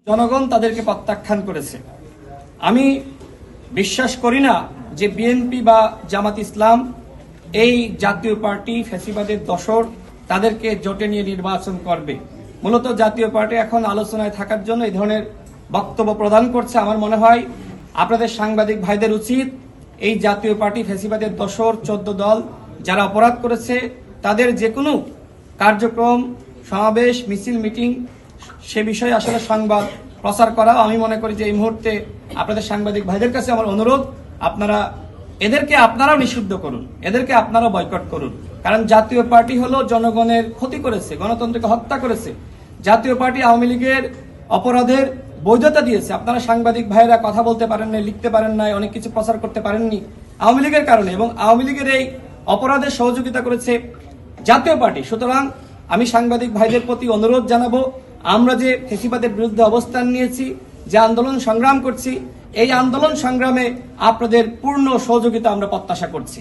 জনগণ তাদেরকে প্রত্যাখ্যান করেছে। আমি বিশ্বাস করি না যে বিএনপি বা জামাত ইসলাম এই জাতীয় পার্টি ফ্যাসিবাদের দোসর তাদেরকে জোটে নিয়ে নির্বাচন করবে। মূলত জাতীয় পার্টি এখন আলোচনায় থাকার জন্য এই ধরনের বক্তব্য প্রদান করছে। আমার মনে হয় আপনাদের সাংবাদিক ভাইদের উচিত এই জাতীয় পার্টি ফ্যাসিবাদের দোসর 14 দল যারা অপরাধ করেছে তাদের যে কোনো কার্যক্রম, সমাবেশ, মিছিল, মিটিং সে বিষয়ে আসলে সংবাদ প্রচার করা। আমি মনে করি যে এই মুহূর্তে আপনাদের সাংবাদিক ভাইদের কাছে আমার অনুরোধ, এদেরকে আপনারাও নিষিদ্ধ করুন, এদেরকে আপনারাও বয়কট করুন। কারণ জাতীয় পার্টি হলো জনগণের ক্ষতি করেছে, গণতন্ত্রকে হত্যা করেছে। জাতীয় পার্টি আওয়ামী লীগের অপরাধের বৈধতা দিয়েছে। আপনারা সাংবাদিক ভাইরা কথা বলতে পারেন না, লিখতে পারেন না, অনেক কিছু প্রচার করতে পারেননি আওয়ামী লীগের কারণে, এবং আওয়ামী লীগের এই অপরাধের সহযোগিতা করেছে জাতীয় পার্টি। সুতরাং আমি সাংবাদিক ভাইদের প্রতি অনুরোধ জানাবো, আমরা যে ফ্যাসিবাদের বিরুদ্ধে অবস্থান নিয়েছি, যে আন্দোলন সংগ্রাম করছি, এই আন্দোলন সংগ্রামে আপনাদের পূর্ণ সহযোগিতা আমরা প্রত্যাশা করছি।